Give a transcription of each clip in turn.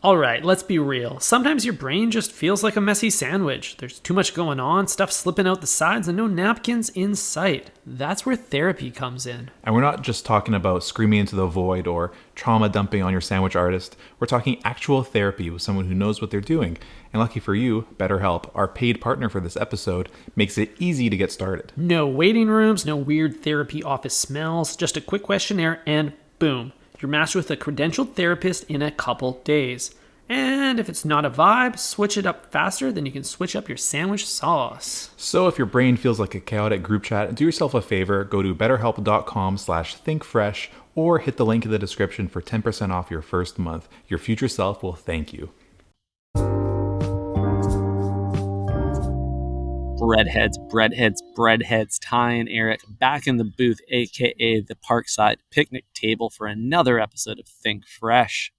All right, let's be real. Sometimes your brain just feels like a messy sandwich. There's too much going on, stuff slipping out the sides, and no napkins in sight. That's where therapy comes in. And we're not just talking about screaming into the void or trauma dumping on your sandwich artist. We're talking actual therapy with someone who knows what they're doing. And lucky for you, BetterHelp, our paid partner for this episode, makes it easy to get started. No waiting rooms, no weird therapy office smells, just a quick questionnaire and boom. You're matched with a credentialed therapist in a couple days. And if it's not a vibe, switch it up faster than you can switch up your sandwich sauce. So if your brain feels like a chaotic group chat, do yourself a favor, go to betterhelp.com/thinkfresh or hit the link in the description for 10% off your first month. Your future self will thank you. Breadheads, Ty and Eric back in the booth, aka the Parkside picnic table for another episode of Think Fresh.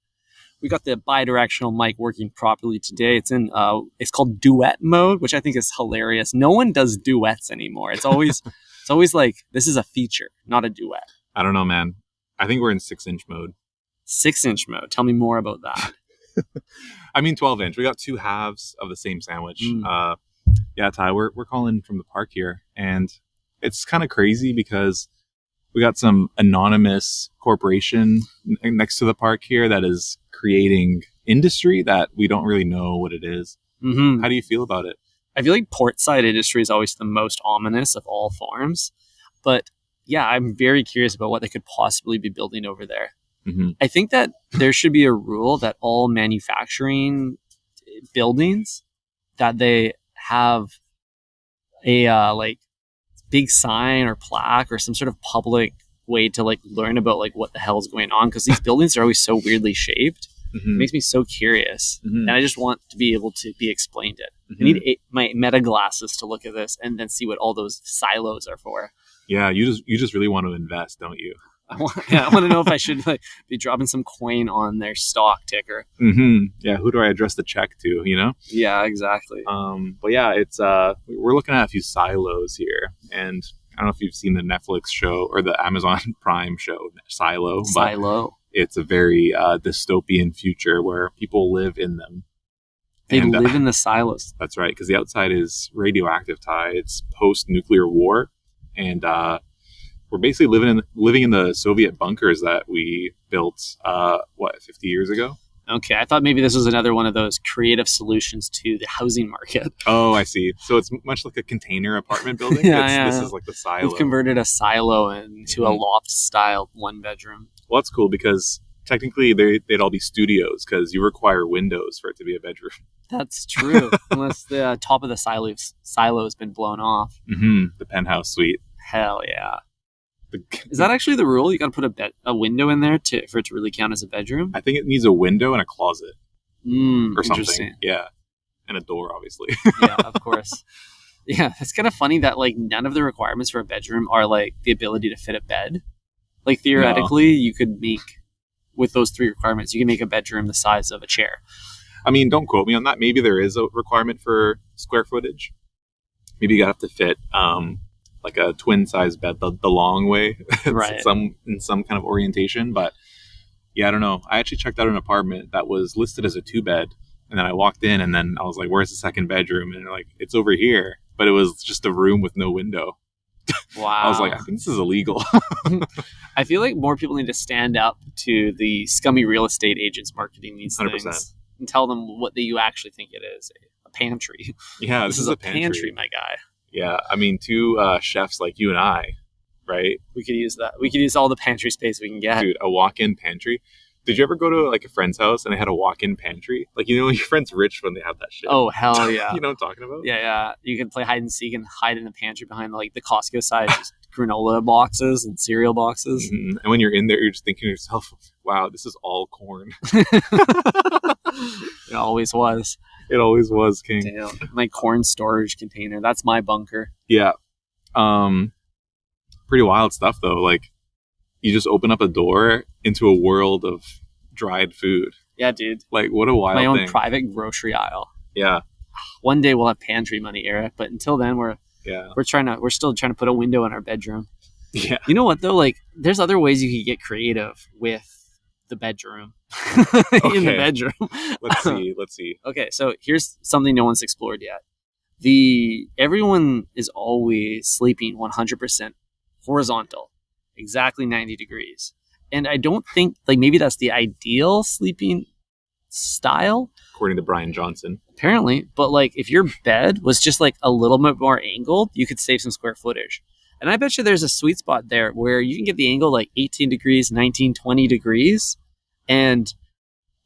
We got the bi-directional mic working properly today. It's called duet mode, which I think is hilarious. No one does duets anymore. It's always like this is a feature, not a duet. I don't know, man. I think we're in 6-inch mode. 6-inch mode. Tell me more about that. I mean 12-inch. We got two halves of the same sandwich. Yeah, Ty, we're calling from the park here, and it's kind of crazy because we got some anonymous corporation next to the park here that is creating industry that we don't really know what it is. Mm-hmm. How do you feel about it? I feel like portside industry is always the most ominous of all farms. But yeah, I'm very curious about what they could possibly be building over there. Mm-hmm. I think that there should be a rule that all manufacturing buildings, that they have a big sign or plaque or some sort of public way to learn about what the hell is going on, because these buildings are always so weirdly shaped. Mm-hmm. It makes me so curious. Mm-hmm. And I just want to be able to be explained it. Mm-hmm. I need my meta glasses to look at this and then see what all those silos are for. Yeah, you just really want to invest, don't you? I want to know if I should be dropping some coin on their stock ticker. Mm-hmm. Yeah, who do I address the check to, you know? Yeah, exactly. But yeah, it's we're looking at a few silos here, and I don't know if you've seen the Netflix show or the Amazon Prime show, Silo. Silo. It's a very dystopian future where people live in them. They live in the silos. That's right, because the outside is radioactive, Ty. It's post-nuclear war, and we're basically living in the Soviet bunkers that we built 50 years ago. Okay, I thought maybe this was another one of those creative solutions to the housing market. Oh, I see. So it's much like a container apartment building. This is like the silo. We've converted a silo into a loft-style one-bedroom. Well, that's cool because technically they'd all be studios because you require windows for it to be a bedroom. That's true, unless the top of the silo has been blown off. Mm-hmm. The penthouse suite. Hell yeah. Is that actually the rule? You got to put a window in there for it to really count as a bedroom? I think it needs a window and a closet or something. Yeah, and a door, obviously. Yeah, of course. Yeah, it's kind of funny that none of the requirements for a bedroom are the ability to fit a bed. Theoretically, you could make, with those 3 requirements, you can make a bedroom the size of a chair. I mean, don't quote me on that. Maybe there is a requirement for square footage. Maybe you have to fit like a twin size bed the long way, right? in some kind of orientation. But yeah, I don't know. I actually checked out an apartment that was listed as a 2-bed, and then I walked in, and then I was like, "Where's the second bedroom?" And they're like, "It's over here," but it was just a room with no window. Wow. I was like, I think this is illegal. I feel like more people need to stand up to the scummy real estate agents marketing these 100%. things and tell them what you actually think it is. A pantry. Yeah, this is a pantry, my guy. Yeah, I mean, 2 chefs like you and I, right? We could use that. We could use all the pantry space we can get. Dude, a walk-in pantry. Did you ever go to a friend's house and they had a walk-in pantry? Your friend's rich when they have that shit. Oh, hell yeah. You know what I'm talking about? Yeah. You can play hide and seek and hide in the pantry behind the Costco size granola boxes and cereal boxes. Mm-hmm. And when you're in there, you're just thinking to yourself, wow, this is all corn. It always was. It always was, King. Damn. My corn storage container. That's my bunker. Yeah. Pretty wild stuff, though. You just open up a door into a world of dried food. Yeah, dude. What a wild thing. My own private grocery aisle. Yeah. One day we'll have pantry money, Eric. But until then, we're still trying to put a window in our bedroom. Yeah. You know what though? There's other ways you could get creative with the bedroom. in the bedroom. Let's see. Okay, so here's something no one's explored yet. Everyone is always sleeping 100% horizontal, exactly 90 degrees. And I don't think, like, maybe that's the ideal sleeping style, According to Brian Johnson. apparently. But, like, if your bed was just, like, a little bit more angled, you could save some square footage. And I bet you there's a sweet spot there where you can get the angle, like, 18 degrees, 19, 20 degrees, and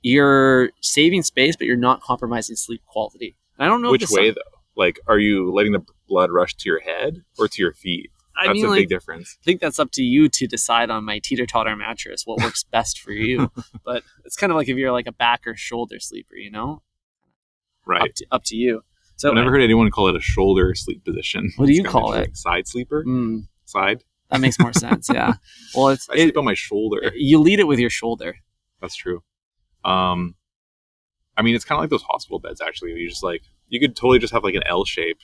you're saving space, but you're not compromising sleep quality. And I don't know Which way, though? Like, are you letting the blood rush to your head or to your feet? That's a big difference. I think that's up to you to decide on my teeter-totter mattress what works best for you. But it's kind of like if you're like a back or shoulder sleeper, you know? Right. Up to you. So I've never heard anyone call it a shoulder sleep position. What do you It's call kinda it? like side sleeper? Mm, Side? that makes more sense, yeah. Well, I sleep on my shoulder. you lead it with your shoulder. That's true. I mean, it's kind of like those hospital beds, actually. You just like, you could totally just have like an L shape.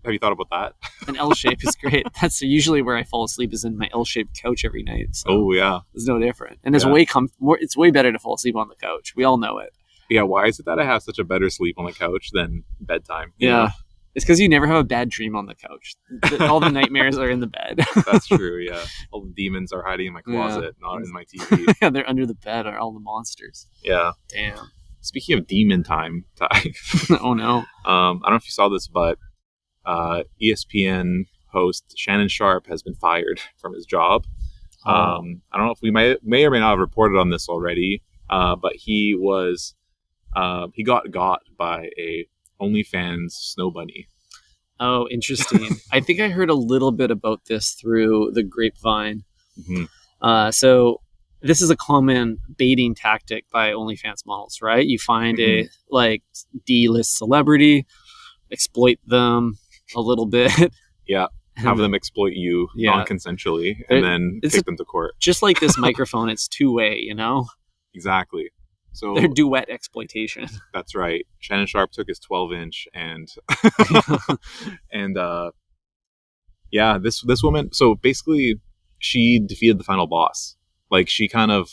Have you thought about that? An L shape is great. That's usually where I fall asleep, is in my L-shaped couch every night. So Oh, yeah. it's no different. And it's Yeah. it's way better to fall asleep on the couch. We all know it. Yeah, why is it that I have such a better sleep on the couch than bedtime? You know? It's because you never have a bad dream on the couch. All the nightmares are in the bed. That's true, yeah. All the demons are hiding in my closet, not in my TV. Yeah, they're under the bed are all the monsters. Yeah. Damn. Speaking of demon time, Ty, Oh no. I don't know if you saw this, but ESPN host Shannon Sharpe has been fired from his job. I don't know if we may or may not have reported on this already, but he got by a OnlyFans snow bunny. Oh, interesting. I think I heard a little bit about this through the grapevine. Mm-hmm. So this is a common baiting tactic by OnlyFans models, right? You find a like D-list celebrity, exploit them a little bit. Yeah. Have them exploit you non-consensually and then take them to court. Just like this microphone, it's two-way, you know? Exactly. So they're duet exploitation. That's right. Shannon Sharpe took his 12-inch and this woman, so basically she defeated the final boss. Like, she kind of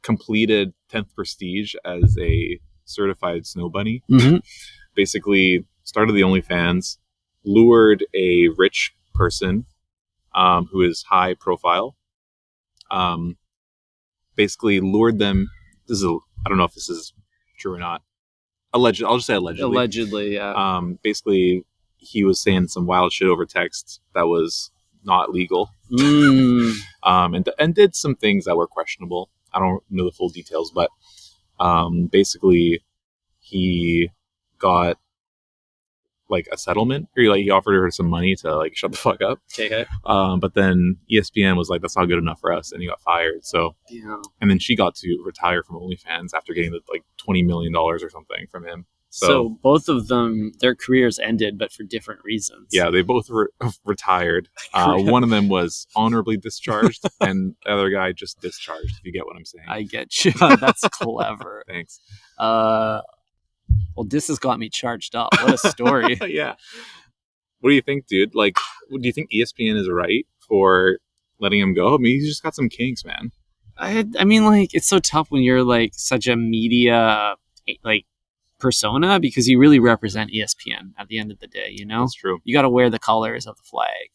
completed 10th prestige as a certified snow bunny. Mm-hmm. Basically started the OnlyFans, lured a rich person who is high profile, basically lured them. I don't know if this is true or not. I'll just say allegedly. Allegedly, yeah. Basically, he was saying some wild shit over text that was not legal. And did some things that were questionable. I don't know the full details, but basically, he got like a settlement, or like he offered her some money to like shut the fuck up. Okay. But then ESPN was like, that's not good enough for us, and he got fired. So yeah. And then she got to retire from OnlyFans after getting like $20 million or something from him. So both of them, their careers ended, but for different reasons. Yeah, they both retired. One of them was honorably discharged, and the other guy just discharged, if you get what I'm saying. I get you. That's clever. Thanks. Well, this has got me charged up. What a story. Yeah. What do you think, dude? Like, do you think ESPN is right for letting him go? I mean, he's just got some kinks, man. I mean, like, it's so tough when you're like such a media like persona, because you really represent ESPN at the end of the day, you know? That's true. You got to wear the colors of the flag.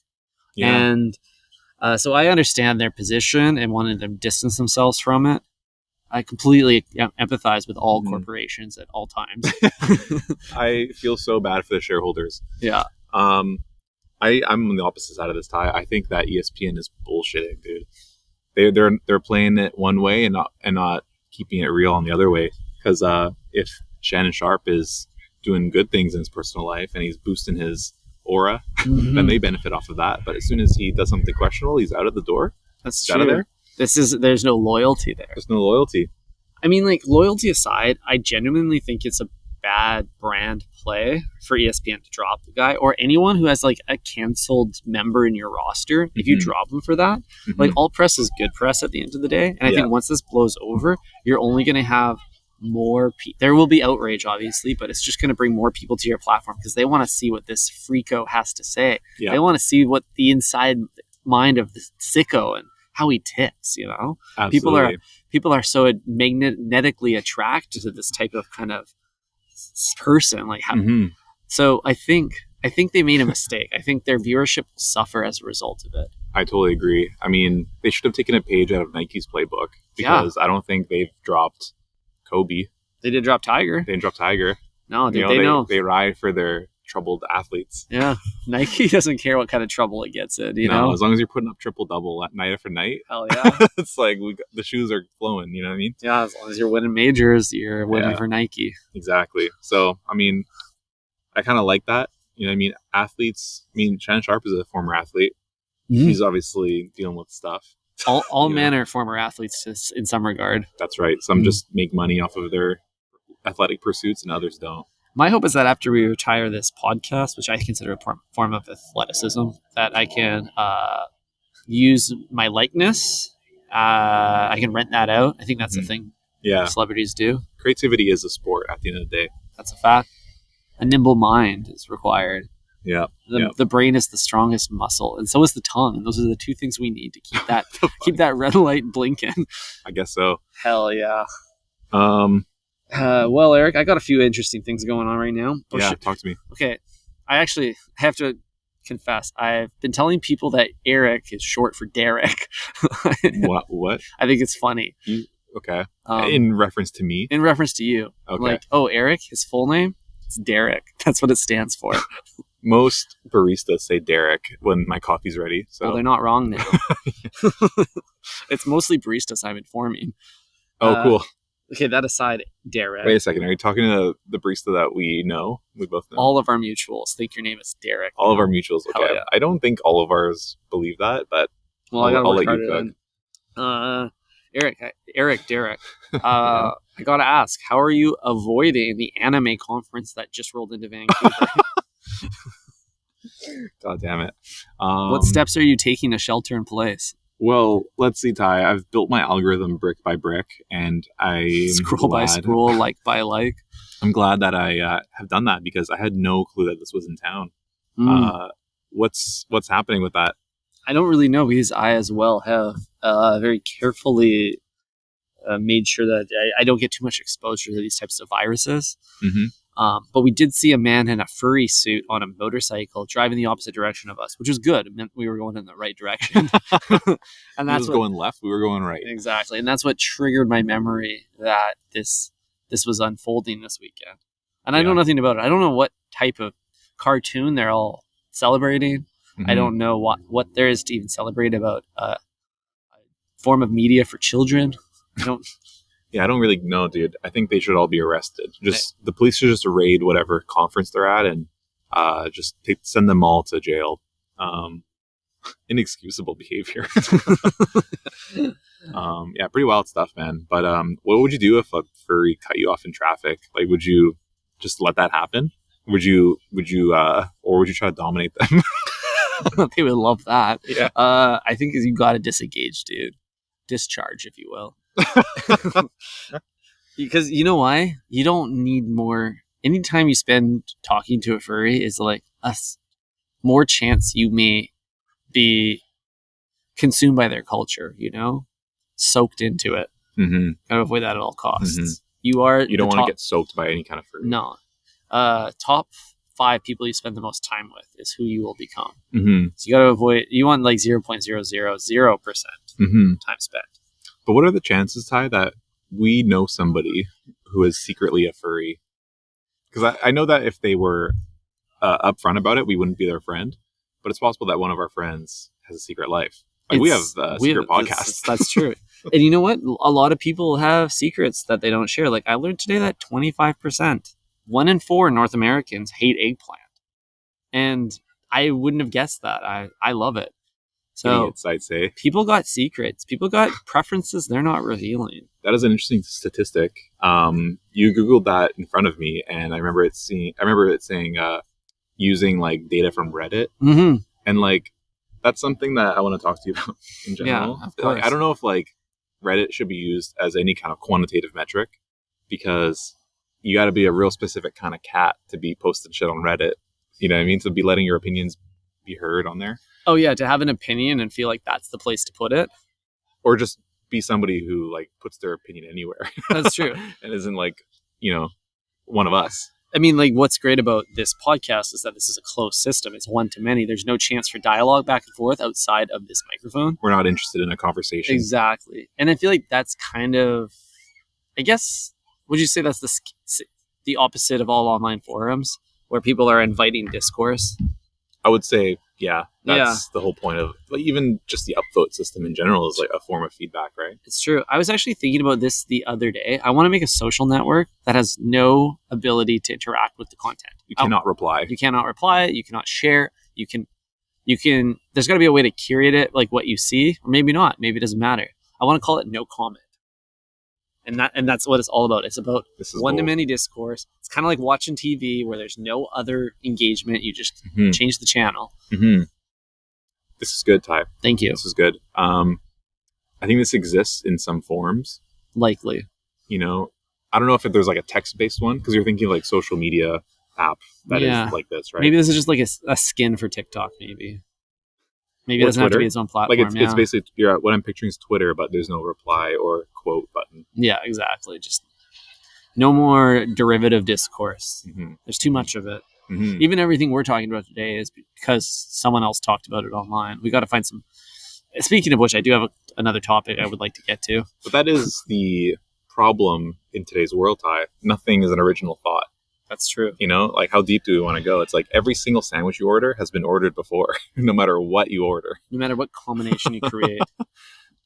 Yeah. And so I understand their position and wanted them to distance themselves from it. I completely empathize with all corporations at all times. I feel so bad for the shareholders. Yeah. I'm on the opposite side of this, Ty. I think that ESPN is bullshitting, dude. They're playing it one way and not keeping it real on the other way. Because if Shannon Sharpe is doing good things in his personal life and he's boosting his aura, then they benefit off of that. But as soon as he does something questionable, he's out of the door. That's true. Out of there. There's no loyalty there. There's no loyalty. I mean, like, loyalty aside, I genuinely think it's a bad brand play for ESPN to drop the guy, or anyone who has like a canceled member in your roster. If you drop them for that, like, all press is good press at the end of the day. And I think once this blows over, you're only going to have more there will be outrage, obviously, but it's just going to bring more people to your platform because they want to see what this freako has to say. They want to see what the inside mind of the sicko and how he ticks, you know. Absolutely. people are so magnetically attracted to this type of kind of person. Like, how, so I think they made a mistake. I think their viewership will suffer as a result of it. I totally agree. I mean, they should have taken a page out of Nike's playbook, because I don't think they've dropped Kobe. They did drop Tiger. They didn't drop Tiger. No, they know. They ride for their troubled athletes. Yeah, Nike doesn't care what kind of trouble it gets in, you know? As long as you're putting up triple-double night after night. Hell yeah. It's like the shoes are flowing, you know what I mean? Yeah, as long as you're winning majors, you're winning for Nike. Exactly. So, I mean, I kind of like that. You know what I mean? Athletes, Shannon Sharpe is a former athlete. He's obviously dealing with stuff. All men are former athletes in some regard. That's right. Some just make money off of their athletic pursuits and others don't. My hope is that after we retire this podcast, which I consider a form of athleticism, that I can use my likeness. I can rent that out. I think that's the thing celebrities do. Creativity is a sport at the end of the day. That's a fact. A nimble mind is required. Yeah. The brain is the strongest muscle, and so is the tongue. And those are the two things we need to keep that red light blinking. I guess so. Hell yeah. Well, Eric, I got a few interesting things going on right now. Talk to me. Okay. I have to confess, I've been telling people that Eric is short for Derek. What? I think it's funny. Okay. In reference to me? In reference to you. Okay. Like, Eric, his full name? It's Derek. That's what it stands for. Most baristas say Derek when my coffee's ready. So. Well, they're not wrong now. It's mostly baristas I'm informing. Oh, cool. Okay, that aside, Derek. Wait a second. Are you talking to the barista that we know? We both know. All of our mutuals think your name is Derek. All of our mutuals. Okay. Yeah. I don't think all of ours believe that, but I'll let you cook. Derek. I gotta ask, how are you avoiding the anime conference that just rolled into Vancouver? God damn it. What steps are you taking to shelter in place? Well, let's see, Ty. I've built my algorithm brick by brick, and scroll by scroll, like by like. I'm glad that I have done that, because I had no clue that this was in town. What's happening with that? I don't really know, because I as well have very carefully made sure that I don't get too much exposure to these types of viruses. But we did see a man in a furry suit on a motorcycle driving the opposite direction of us, which was good. It meant we were going in the right direction. And that's going left. We were going right. Exactly. And that's what triggered my memory that this was unfolding this weekend. And I know nothing about it. I don't know what type of cartoon they're all celebrating. I don't know what there is to even celebrate about a form of media for children. I don't really know, dude. I think they should all be arrested. The police should just raid whatever conference they're at and just send them all to jail. Inexcusable behavior. Pretty wild stuff, man. But what would you do if a furry cut you off in traffic? Like, would you just let that happen? Would you or would you try to dominate them? They would love that. Yeah. I think you got to disengage, dude. Discharge, if you will. Because you know why? You don't need more. Anytime you spend talking to a furry is like more chance you may be consumed by their culture, soaked into it. Gotta avoid that at all costs. You don't want to get soaked by any kind of furry. No. Top 5 people you spend the most time with is who you will become. So you got to avoid, you want like 0.000% time spent. But what are the chances, Ty, that we know somebody who is secretly a furry? Because I know that if they were upfront about it, we wouldn't be their friend. But it's possible that one of our friends has a secret life. Like we have secret podcasts. That's true. And you know what? A lot of people have secrets that they don't share. Like I learned today that 25%, 1 in 4 North Americans hate eggplant. And I wouldn't have guessed that. I love it. So insights, eh? People got secrets. People got preferences they're not revealing. That is an interesting statistic. You Googled that in front of me, and I remember it saying using like data from Reddit. And like that's something that I want to talk to you about in general. Yeah, of course. Like, I don't know if like Reddit should be used as any kind of quantitative metric, because you got to be a real specific kind of cat to be posting shit on Reddit. You know what I mean? To be letting your opinions be heard on there. Oh yeah, to have an opinion and feel like that's the place to put it. Or just be somebody who like puts their opinion anywhere. That's true. And isn't like, one of us. I mean, like, what's great about this podcast is that this is a closed system. It's one to many. There's no chance for dialogue back and forth outside of this microphone. We're not interested in a conversation. Exactly. And I feel like that's kind of, I guess, would you say that's the opposite of all online forums where people are inviting discourse? I would say, yeah, that's the whole point of, like, even just the upvote system in general is like a form of feedback, right? It's true. I was actually thinking about this the other day. I want to make a social network that has no ability to interact with the content. You cannot reply. You cannot reply. You cannot share. You can, there's got to be a way to curate it, like what you see, or maybe not. Maybe it doesn't matter. I want to call it no comment. And that's what it's all about. It's about one-to-many discourse. It's kind of like watching TV where there's no other engagement. You just change the channel. Mm-hmm. This is good, Ty. Thank you. This is good. I think this exists in some forms. Likely. I don't know if there's like a text-based one, because you're thinking like social media app that is like this, right? Maybe this is just like a skin for TikTok, maybe. Maybe it doesn't have to be its own platform. Like it's basically, what I'm picturing is Twitter, but there's no reply or quote button. Yeah, exactly. Just no more derivative discourse. Mm-hmm. There's too much of it. Mm-hmm. Even everything we're talking about today is because someone else talked about it online. We got to find some. Speaking of which, I do have another topic I would like to get to. But that is the problem in today's world, Ty. Nothing is an original thought. That's true. Like, how deep do we want to go? It's like every single sandwich you order has been ordered before, no matter what you order. No matter what combination you create.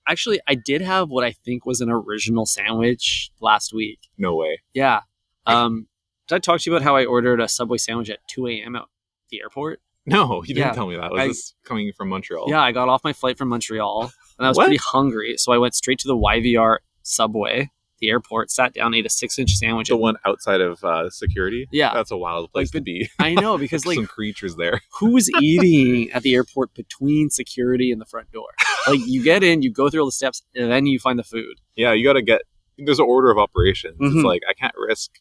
Actually, I did have what I think was an original sandwich last week. No way. Yeah. Did I talk to you about how I ordered a Subway sandwich at 2 a.m. at the airport? No, you didn't tell me that. Was this coming from Montreal? Yeah, I got off my flight from Montreal, and I was pretty hungry, so I went straight to the YVR Subway, the airport, sat down, ate a 6-inch sandwich. The one outside of security? Yeah. That's a wild place to be. I know, because like some creatures there. Who's eating at the airport between security and the front door? Like, you get in, you go through all the steps, and then you find the food. Yeah, you got to there's an order of operations. Mm-hmm. It's like, I can't risk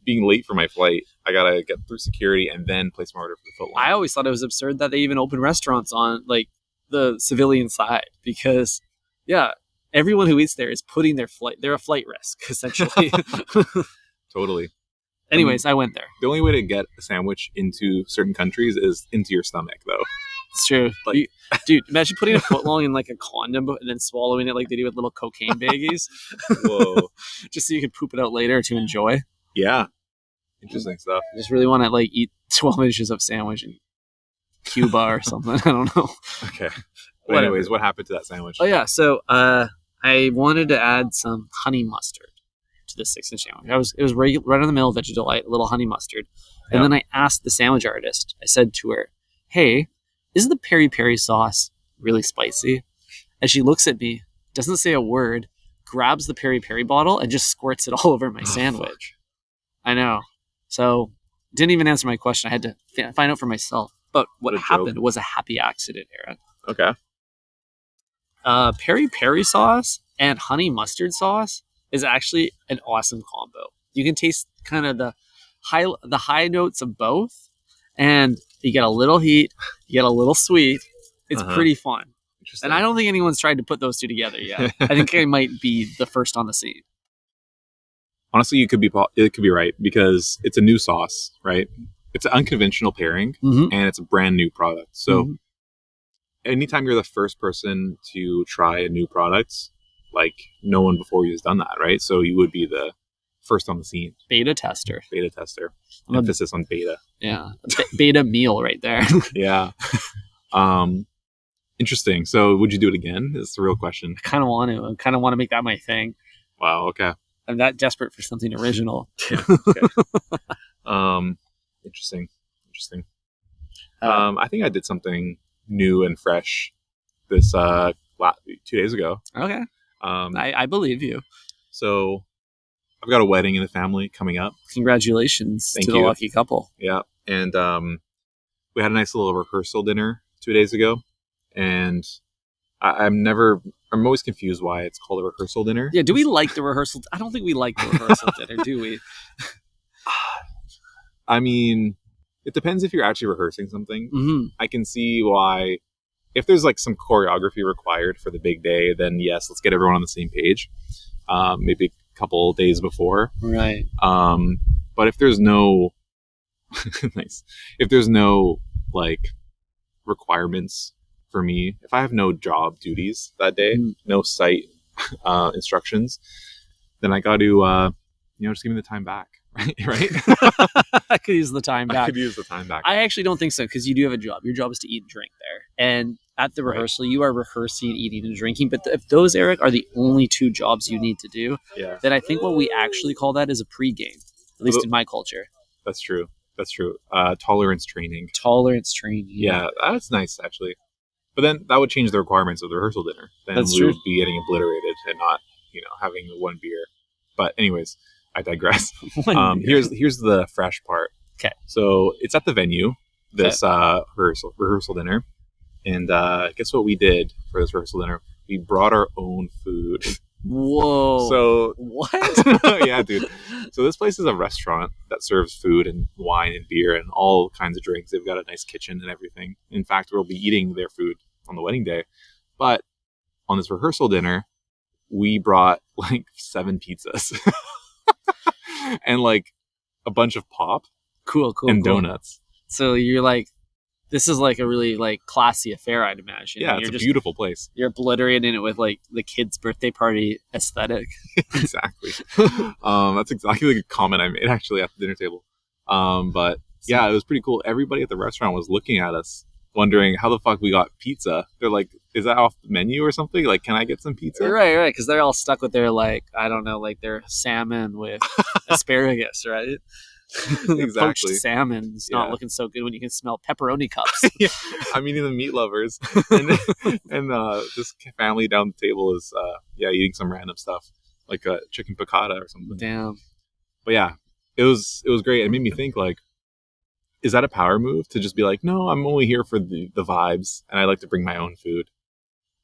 being late for my flight. I got to get through security and then place my order for the footlong. I always thought it was absurd that they even open restaurants on like the civilian side, because everyone who eats there is putting they're a flight risk, essentially. Totally. Anyways, I went there. The only way to get a sandwich into certain countries is into your stomach, though. It's true. Like, dude, imagine putting a footlong in like a condom and then swallowing it like they do with little cocaine baggies. Whoa. Just so you could poop it out later to enjoy. Yeah. Interesting stuff. I just really want to like eat 12 inches of sandwich in Cuba or something. I don't know. Okay. But anyways, what happened to that sandwich? Oh, yeah. So I wanted to add some honey mustard to the 6-inch sandwich. It was right in the middle of Veggie Delight, a little honey mustard. And then I asked the sandwich artist, I said to her, hey, isn't the peri-peri sauce really spicy? And she looks at me, doesn't say a word, grabs the peri-peri bottle and just squirts it all over my sandwich. I know. So didn't even answer my question. I had to find out for myself. But what happened was a happy accident, Aaron. Okay. Peri-peri sauce and honey mustard sauce is actually an awesome combo. You can taste kind of the high notes of both, and you get a little heat, you get a little sweet. It's pretty fun. And I don't think anyone's tried to put those two together yet. I think I might be the first on the scene. Honestly, it could be right, because it's a new sauce, right? It's an unconventional pairing, and it's a brand new product. So anytime you're the first person to try a new product, like, no one before you has done that, right? So you would be the first on the scene. Beta tester. Emphasis on beta. Yeah. Beta meal right there. Yeah. Interesting. So would you do it again? Is the real question. I kind of want to. I kind of want to make that my thing. Wow. Okay. I'm that desperate for something original. Yeah. Okay. Interesting. I think I did something new and fresh this 2 days ago. Okay. I believe you. So I've got a wedding in the family coming up. Congratulations to the lucky couple. Yeah. And we had a nice little rehearsal dinner 2 days ago. And I'm always confused why it's called a rehearsal dinner. Yeah, do we like the rehearsal? I don't think we like the rehearsal dinner, do we? I mean, it depends if you're actually rehearsing something. Mm-hmm. I can see why if there's like some choreography required for the big day, then yes, let's get everyone on the same page. Maybe a couple days before. Right. But if there's no nice, if there's no like requirements for me, if I have no job duties that day, no site instructions, then I got to just give me the time back. Right. I could use the time back. I could use the time back. I actually don't think so, because you do have a job. Your job is to eat and drink there. And at the rehearsal, you are rehearsing, eating, and drinking. But if those, Eric, are the only 2 jobs you need to do, then I think what we actually call that is a pregame, at least in my culture. That's true. Tolerance training. Yeah, that's nice, actually. But then that would change the requirements of the rehearsal dinner. Then we would be getting obliterated and not, having the 1 beer. But anyways, I digress. Here's the fresh part. Okay. So it's at the venue, this rehearsal dinner. And guess what we did for this rehearsal dinner? We brought our own food. Whoa. So what? Yeah, dude. So this place is a restaurant that serves food and wine and beer and all kinds of drinks. They've got a nice kitchen and everything. In fact, we'll be eating their food on the wedding day. But on this rehearsal dinner, we brought like 7 pizzas and like a bunch of pop. Cool. And donuts. So you're like, this is like a really like classy affair, I'd imagine. Yeah, it's a beautiful place. You're obliterating it with like the kid's birthday party aesthetic. Exactly. That's exactly the comment I made actually at the dinner table. But yeah, it was pretty cool. Everybody at the restaurant was looking at us, wondering how the fuck we got pizza. They're like, is that off the menu or something? Like, can I get some pizza? Right. Because they're all stuck with their like, I don't know, like their salmon with asparagus, right? Exactly. Poached salmon is not looking so good when you can smell pepperoni cups. Yeah. I'm eating the meat lovers, and this family down the table is eating some random stuff like a chicken piccata or something. Damn. But yeah, it was great. It made me think, like, is that a power move to just be like, no, I'm only here for the vibes, and I like to bring my own food?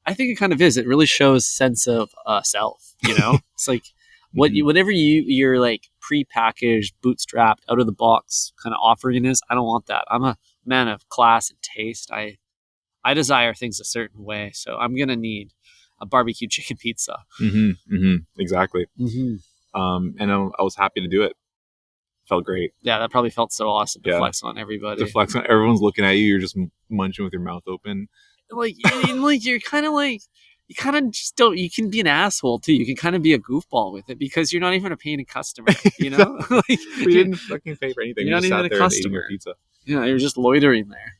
I think it kind of is. It really shows sense of self. It's like. Whatever you're like pre-packaged, bootstrapped, out of the box kind of offering is, I don't want that. I'm a man of class and taste. I desire things a certain way, so I'm gonna need a barbecue chicken pizza. Exactly. And I was happy to do it. Felt great. Yeah, that probably felt so awesome to flex on everybody. To flex on everyone's looking at you. You're just munching with your mouth open. You're kind of like. You kind of just don't. You can be an asshole too. You can kind of be a goofball with it because you're not even a paying customer. You didn't fucking pay for anything. You're not even a customer. Pizza. Yeah, you're just loitering there.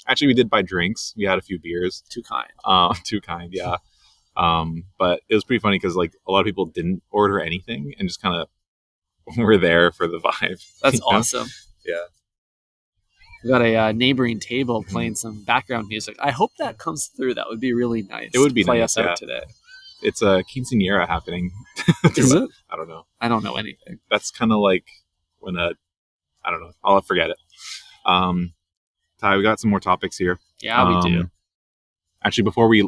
Actually, we did buy drinks. We had a few beers. Too kind. Too kind. Yeah. But it was pretty funny because like a lot of people didn't order anything and just kind of were there for the vibe. That's awesome. Yeah. We got a neighboring table playing some background music. I hope that comes through. That would be really nice. It would be play nice, us out today. It's a quinceañera happening. Is it? I don't know. I don't know anything. That's kind of like when I don't know. I'll forget it. Ty, we got some more topics here. Yeah, we do. Actually, before we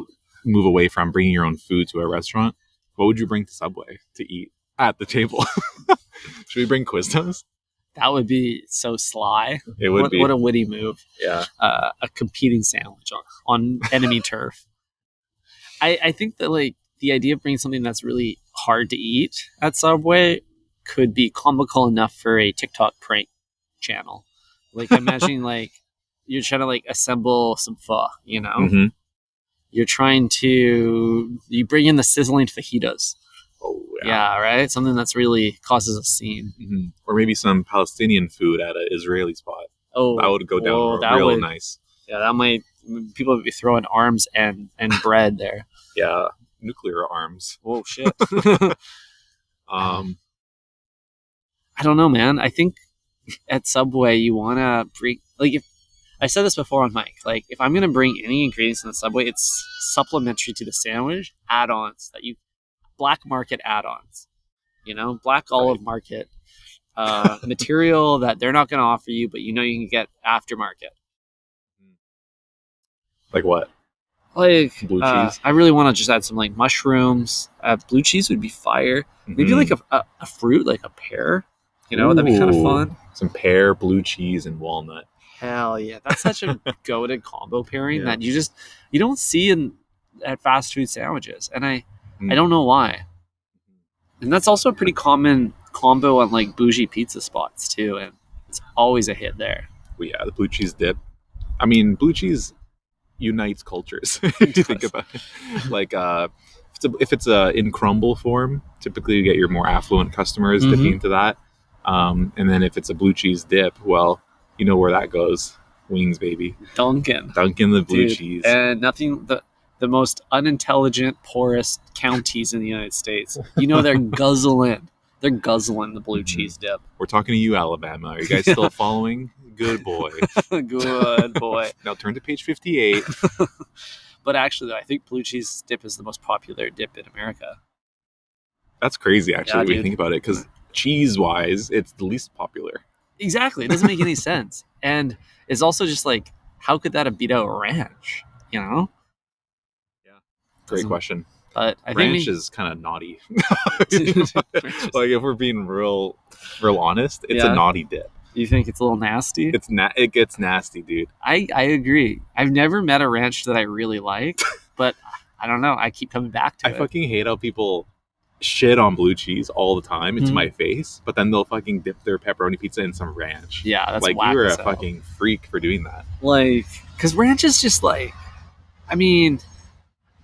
move away from bringing your own food to a restaurant, what would you bring to Subway to eat at the table? Should we bring Quiznos? That would be so sly. It would be. What a witty move. Yeah. A competing sandwich on enemy turf. I think that like the idea of bringing something that's really hard to eat at Subway could be comical enough for a TikTok prank channel. Like imagining like you're trying to like assemble some pho, You're trying to bring in the sizzling fajitas. Oh, yeah, right? Something that's really causes a scene. Or maybe some Palestinian food at an Israeli spot. Oh, that would go down real nice. Yeah, that might, people would be throwing arms and bread there. Yeah, nuclear arms. Oh, shit. I don't know, man. I think at Subway, you want to bring, like, if I said this before on mic, like, if I'm going to bring any ingredients in the Subway, it's supplementary to the sandwich, add-ons black market add-ons, black olive market material that they're not going to offer you, but you can get aftermarket. Like what? Like blue cheese. I really want to just add some like mushrooms. Blue cheese would be fire. Maybe like a fruit, like a pear. That'd be kind of fun. Some pear, blue cheese, and walnut. Hell yeah, that's such a goated combo pairing Yeah. that you don't see at fast food sandwiches, and I Mm. don't know why. And that's also a pretty common combo on like bougie pizza spots too, and it's always a hit there. Well, yeah, the blue cheese dip. I mean, blue cheese unites cultures. If you think does. about it, like if it's in crumble form, typically you get your more affluent customers Mhm. dipping into that. And then if it's a blue cheese dip, well, you know where that goes. Wings, baby. Dunkin'. Dunkin' the blue Dude, cheese. and nothing the most unintelligent, poorest counties in the United States. You know they're guzzling. They're guzzling the blue Mhm. cheese dip. We're talking to you, Alabama. Are you guys still following? Good boy. Good boy. Now turn to page 58. But actually, I think blue cheese dip is the most popular dip in America. That's crazy, actually, Yeah, when you dude. think about it, because cheese-wise, it's the least popular. Exactly. It doesn't make any sense. And it's also just like, how could that have beat out ranch? You know? Great Doesn't- question. But I Ranch think is kind of naughty. Ranch Like if we're being real honest, it's Yeah. a naughty dip. you think it's a little nasty. It gets nasty, dude. I agree. I've never met a ranch that I really like, but I don't know. I keep coming back to I it. fucking hate how people shit on blue cheese all the time into Mhm. my face, but then they'll fucking dip their pepperoni pizza in some ranch. Yeah, that's like whack you're a as hell. fucking freak for doing that. Like, because ranch is just like, I mean,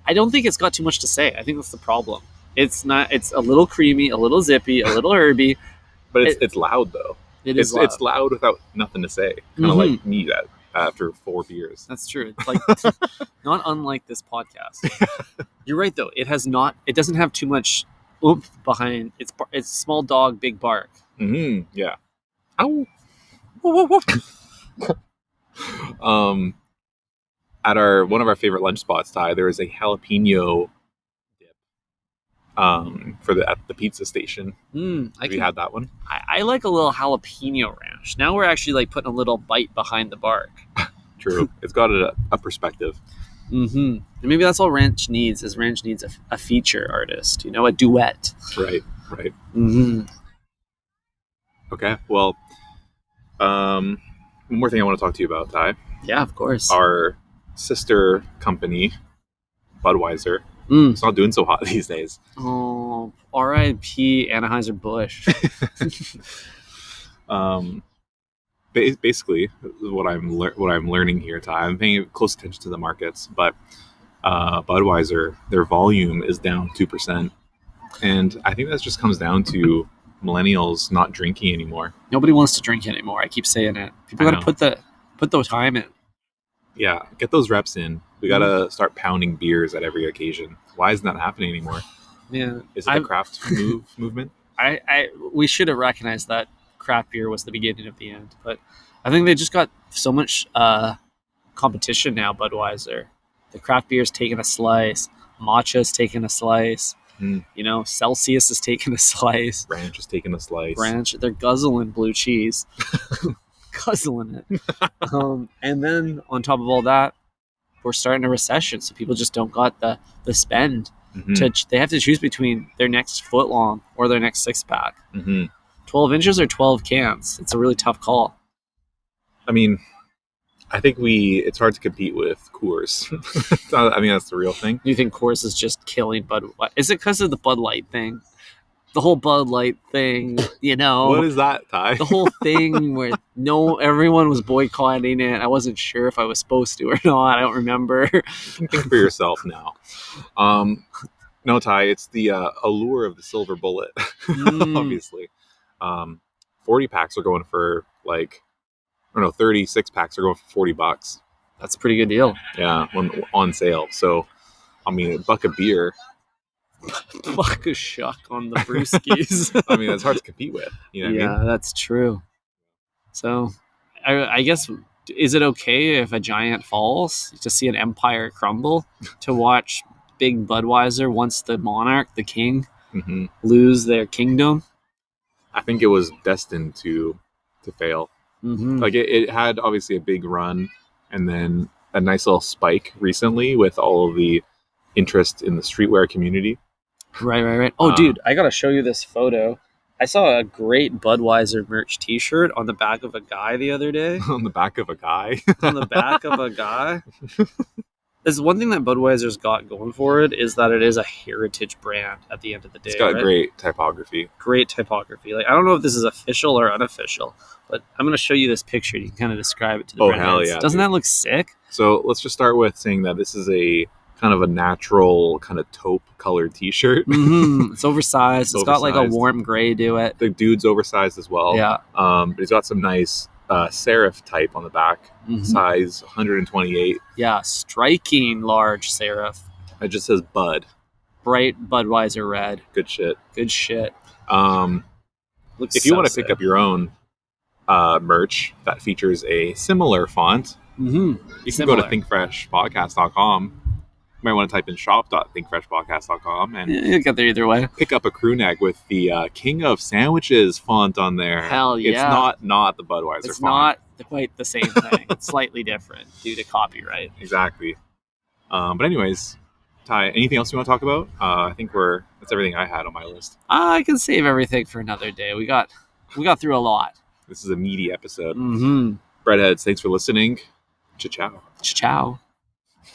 I don't think it's got too much to say. I think that's the problem. It's not. It's a little creamy, a little zippy, a little herby. But it's loud though. It's It's loud without nothing to say. Kind of Mhm. like me after 4 beers. That's true. It's like not unlike this podcast. You're right though. It has not. It doesn't have too much oomph behind. It's small dog, big bark. Mm-hmm. Yeah. Ow. At one of our favorite lunch spots, Ty, there is a jalapeno dip. At the pizza station. Have you had that one? I like a little jalapeno ranch. Now we're actually like putting a little bite behind the bark. True. It's got a perspective. Mm-hmm. And maybe that's all ranch needs. Is ranch needs a feature artist. You know, a duet. Right. Mm-hmm. Okay. Well, one more thing I want to talk to you about, Ty. Yeah, of course. Our sister company, Budweiser, it's not doing so hot these days. Oh, R.I.P. Anheuser-Busch. Basically, what I'm learning here, Ty, I'm paying close attention to the markets, but Budweiser, their volume is down 2%, and I think that just comes down to millennials not drinking anymore. Nobody wants to drink anymore. I keep saying it. People I got to put the time in. Yeah, get those reps in. We gotta start pounding beers at every occasion. Why isn't that happening anymore? Yeah, Is it the craft movement? we should have recognized that craft beer was the beginning of the end, but I think they just got so much competition now. Budweiser, the craft beer's taking a slice. Matcha's taking a slice. Mm. You know, Celsius is taking a slice. Ranch is taking a slice. Ranch, they're guzzling blue cheese, guzzling it. And then on top of all that, we're starting a recession, so people just don't got the spend. Mhm. They have to choose between their next foot long or their next 6-pack. Mhm. 12 inches or 12 cans. It's a really tough call. I mean, I think it's hard to compete with Coors. I mean, that's the real thing. Do you think Coors is just killing Bud? Is it because of the Bud Light thing? The whole Bud Light thing, you know? What is that, Ty? The whole thing where everyone was boycotting it. I wasn't sure if I was supposed to or not. I don't remember. You can think for yourself now. No, Ty, it's the allure of the silver bullet, obviously. 40 packs are going for 36 packs are going for $40. That's a pretty good deal. Yeah, when on sale. So, I mean, a buck of beer. Fuck a shuck on the brewskis. I mean, it's hard to compete with. You know what I mean? That's true. So, I guess, is it okay if a giant falls to see an empire crumble? To watch big Budweiser, once the monarch, the king, Mm-hmm. lose their kingdom? I think it was destined to fail. Mm-hmm. Like it had obviously a big run, and then a nice little spike recently with all of the interest in the streetwear community. Right. Oh, dude, I gotta show you this photo. I saw a great Budweiser merch T-shirt on the back of a guy the other day. On the back of a guy. On the back of a guy. There's one thing that Budweiser's got going for it is that it is a heritage brand at the end of the day. It's got right? great typography. Great typography. Like, I don't know if this is official or unofficial, but I'm going to show you this picture. You can kind of describe it to the Oh, brand hell heads. yeah, Doesn't dude. that look sick? So let's just start with saying that this is a kind of a natural kind of taupe colored t-shirt. It's oversized. It's got like a Oversized. warm gray to it. The dude's oversized as well. Yeah. But he's got some nice serif type on the back. Mhm. Size 128. Yeah, striking large serif. It just says Bud. Bright Budweiser red. Good shit. Good shit. Looks If you so want to pick sick. up your own merch that features a similar font, you can go to thinkfreshpodcast.com. You might want to type in shop.thinkfreshpodcast.com and You'll get there either way. pick up a crew neck with the King of Sandwiches font on there. Hell yeah. It's not the Budweiser It's font. not quite the same thing. It's slightly different due to copyright. Exactly. But anyways, Ty, anything else you want to talk about? I think that's everything I had on my list. I can save everything for another day. We got through a lot. This is a meaty episode. Mm-hmm. Breadheads, thanks for listening. Ciao. Ciao.